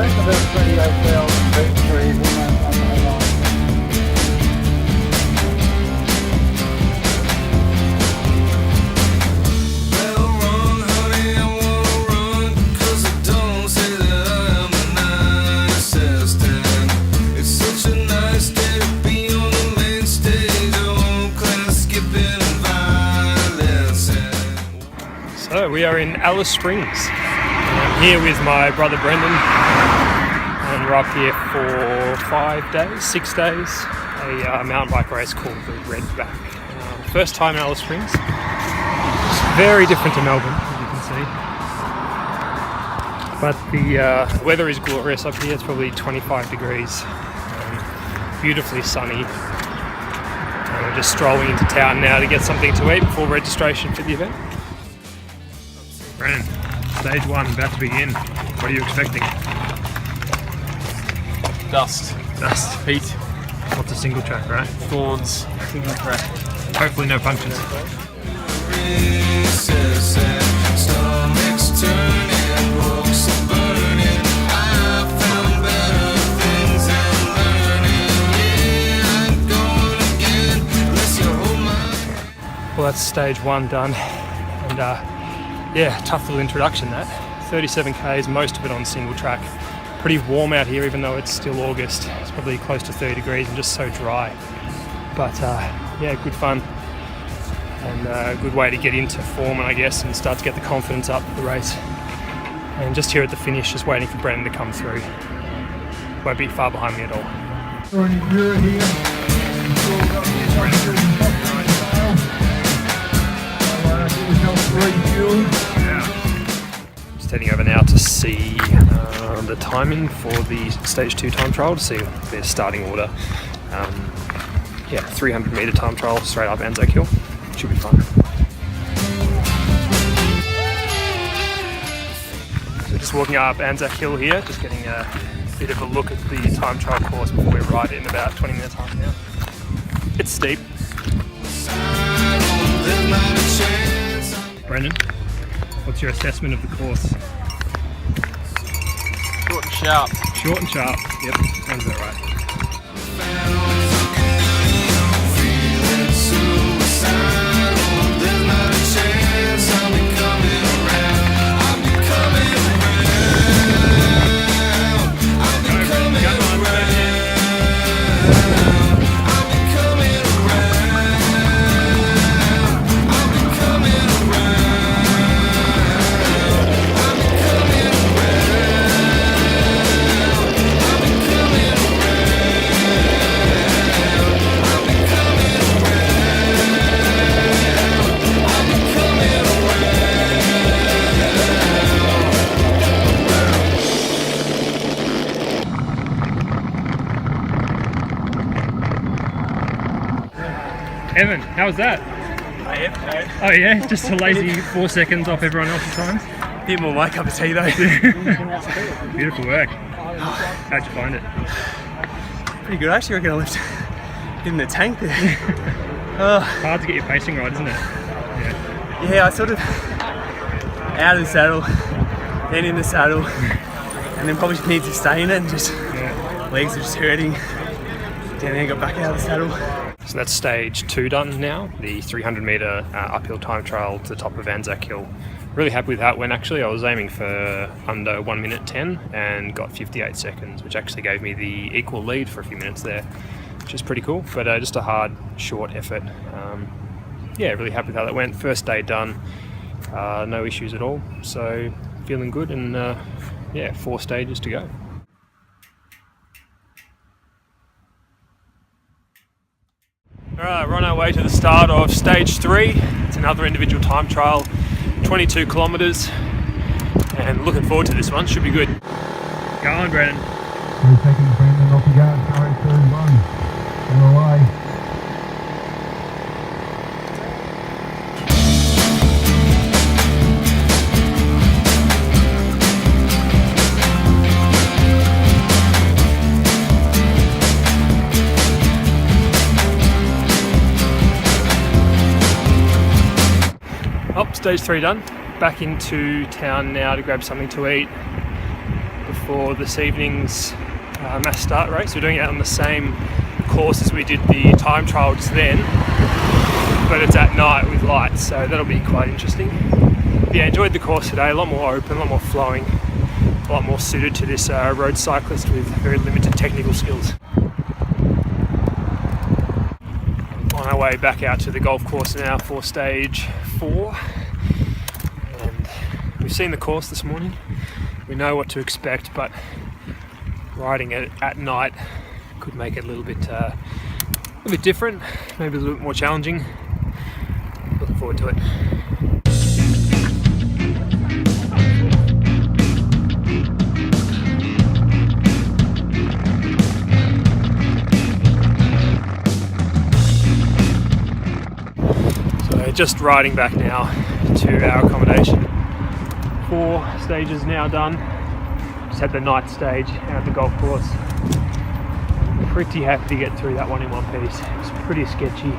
reckon about 28,000 feet for easy, mate. So we are in Alice Springs. I'm here with my brother Brendan, and we're up here for 6 days, a mountain bike race called the Redback. First time in Alice Springs. It's very different to Melbourne, as you can see. But the weather is glorious up here. It's probably 25 degrees, beautifully sunny. And we're just strolling into town now to get something to eat before registration for the event. Brennan, stage 1 about to begin. What are you expecting? Dust. Heat. What's a single track, right? Thorns. Single track. Hopefully no punctures. Well, that's stage 1 done. And yeah, tough little introduction that. 37 Ks, most of it on single track. Pretty warm out here, even though it's still August. It's probably close to 30 degrees and just so dry. But yeah, good fun. And a good way to get into form, I guess, and start to get the confidence up for the race. And just here at the finish, just waiting for Brendan to come through. Won't be far behind me at all. We're in Europe here. Just heading over now to see the timing for the stage 2 time trial, to see their starting order. Yeah, 300 metre time trial straight up Anzac Hill. Should be fun. So just walking up Anzac Hill here, just getting a bit of a look at the time trial course before we ride in about 20 minutes, half an hour. It's steep. Brendan, what's your assessment of the course? Short and sharp. Short and sharp, yep, sounds about right. Evan, how was that? Oh yeah, just a lazy 4 seconds off everyone else's times. Bit more my cup of tea though. Beautiful work. How'd you find it? Pretty good actually. I reckon I left in the tank there. Hard to get your pacing right, isn't it? Yeah. Yeah, I sort of out of the saddle, then in the saddle, and then probably need to stay in it and just legs are just hurting. Then I got back out of the saddle. So that's stage 2 done now, the 300 metre uphill time trial to the top of Anzac Hill. Really happy with how it went actually. I was aiming for under 1 minute 10 and got 58 seconds, which actually gave me the equal lead for a few minutes there, which is pretty cool, but just a hard, short effort. Yeah, really happy with how that went. First day done, no issues at all, so feeling good, and yeah, 4 stages to go. Alright, we're on our way to the start of stage 3. It's another individual time trial, 22 kilometres, and looking forward to this one. Should be good. Go on, Brennan. We're taking Brendan off the guard, carry third one. On the way. Oh, stage 3 done. Back into town now to grab something to eat for this evening's mass start race. We're doing it on the same course as we did the time trial just then, but it's at night with lights, so that'll be quite interesting. Yeah, enjoyed the course today. A lot more open, a lot more flowing, a lot more suited to this road cyclist with very limited technical skills. On our way back out to the golf course now for stage 4, and we've seen the course this morning. We know what to expect, but riding it at night could make it a little bit different, maybe a little bit more challenging. Looking forward to it. So just riding back now to our accommodation. 4 stages now done. Just had the night stage out at the golf course. Pretty happy to get through that one in one piece. It's pretty sketchy.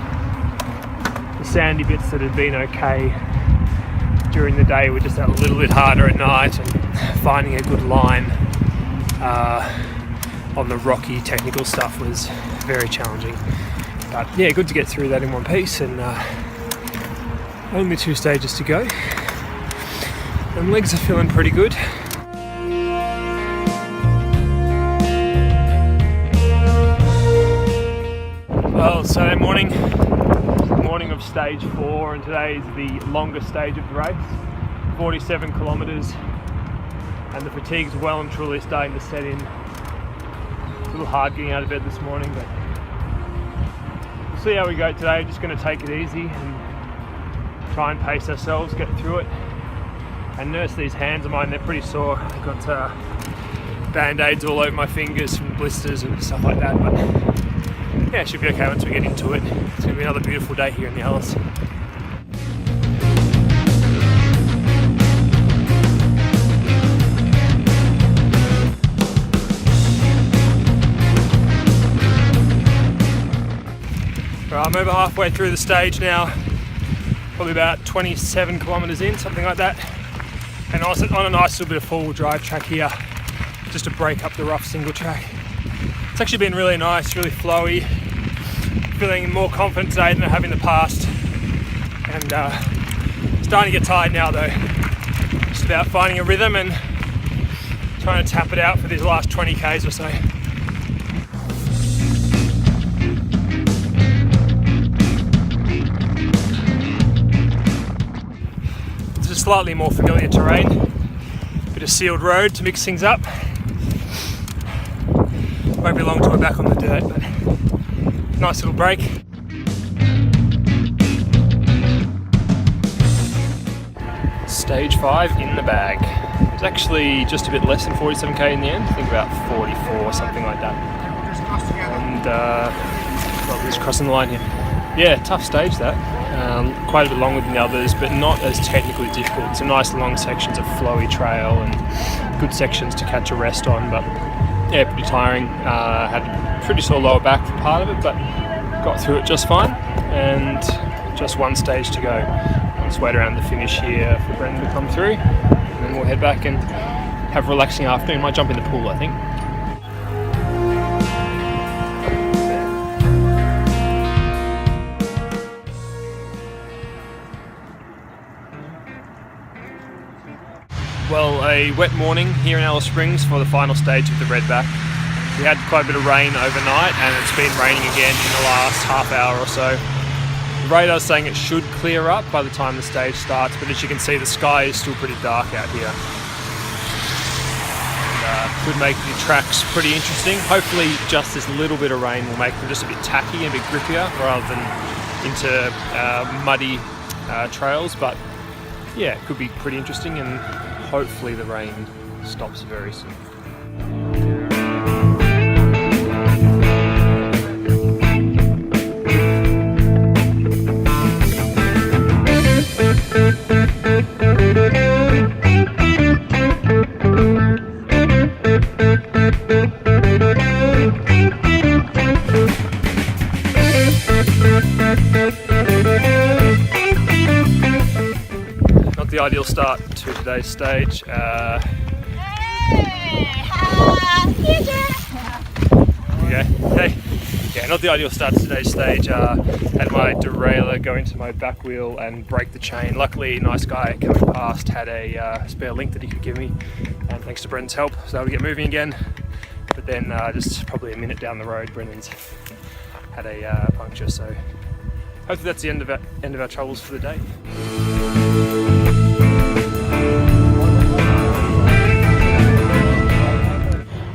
The sandy bits that had been okay during the day were just a little bit harder at night, and finding a good line on the rocky technical stuff was very challenging. But yeah, good to get through that in one piece, and only 2 stages to go. And legs are feeling pretty good. Well, Saturday morning of stage 4, and today is the longest stage of the race, 47 kilometres, and the fatigue's well and truly starting to set in. It's a little hard getting out of bed this morning, but we'll see how we go today. Just going to take it easy and try and pace ourselves, get through it, and nurse these hands of mine. They're pretty sore. I've got band-aids all over my fingers from blisters and stuff like that, but yeah, it should be okay once we get into it. It's going to be another beautiful day here in the Alice. Right, I'm over halfway through the stage now, probably about 27 kilometres in, something like that. And I was on a nice little bit of four-wheel drive track here, just to break up the rough single track. It's actually been really nice, really flowy. Feeling more confident today than I have in the past. And starting to get tired now though. Just about finding a rhythm and trying to tap it out for these last 20 Ks or so. It's a slightly more familiar terrain. Bit of sealed road to mix things up. Won't be long till we're back on the dirt, but nice little break. Stage 5 in the bag. It was actually just a bit less than 47k in the end. I think about 44 or something like that. And well, just crossing the line here. Yeah, tough stage that. Quite a bit longer than the others, but not as technically difficult. Some nice long sections of flowy trail and good sections to catch a rest on, but yeah, pretty tiring. Had a pretty sore lower back for part of it, but got through it just fine. And just one stage to go. Let's wait around the finish here for Brendan to come through, and then we'll head back and have a relaxing afternoon. Might jump in the pool, I think. Well, a wet morning here in Alice Springs for the final stage of the Redback. We had quite a bit of rain overnight, and it's been raining again in the last half hour or so. The radar's saying it should clear up by the time the stage starts, but as you can see, the sky is still pretty dark out here. And, could make the tracks pretty interesting. Hopefully just this little bit of rain will make them just a bit tacky and a bit grippier rather than into muddy trails, but yeah, it could be pretty interesting, and hopefully the rain stops very soon. Not the ideal start to today's stage. Hey, Okay. Hey. Yeah, not the ideal start to today's stage. Had my derailleur go into my back wheel and break the chain. Luckily, a nice guy coming past had a spare link that he could give me, and thanks to Brendan's help, I was able to get moving again. But then just probably a minute down the road, Brendan's had a puncture. So hopefully that's the end of our troubles for the day.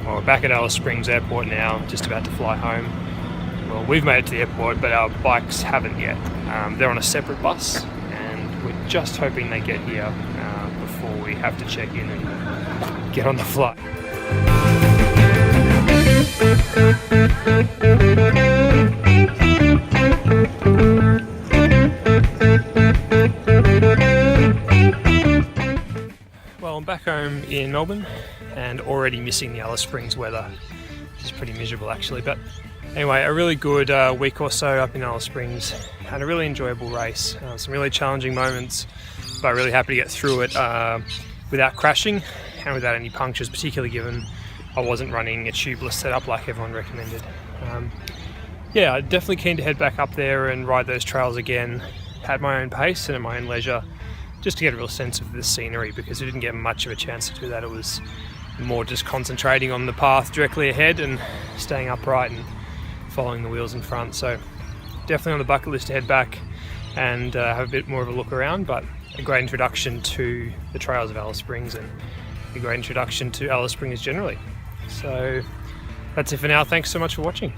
Well, we're back at Alice Springs Airport now, just about to fly home. Well, we've made it to the airport, but our bikes haven't yet. They're on a separate bus, and we're just hoping they get here before we have to check in and get on the flight. Well, I'm back home in Melbourne and already missing the Alice Springs weather, which is pretty miserable actually. But anyway, a really good week or so up in Alice Springs and a really enjoyable race. Some really challenging moments, but really happy to get through it without crashing and without any punctures, particularly given I wasn't running a tubeless setup like everyone recommended. Yeah, I'm definitely keen to head back up there and ride those trails again at my own pace and at my own leisure, just to get a real sense of the scenery, because we didn't get much of a chance to do that. It was more just concentrating on the path directly ahead and staying upright and following the wheels in front. So definitely on the bucket list to head back and have a bit more of a look around, but a great introduction to the trails of Alice Springs and a great introduction to Alice Springs generally. So that's it for now. Thanks so much for watching.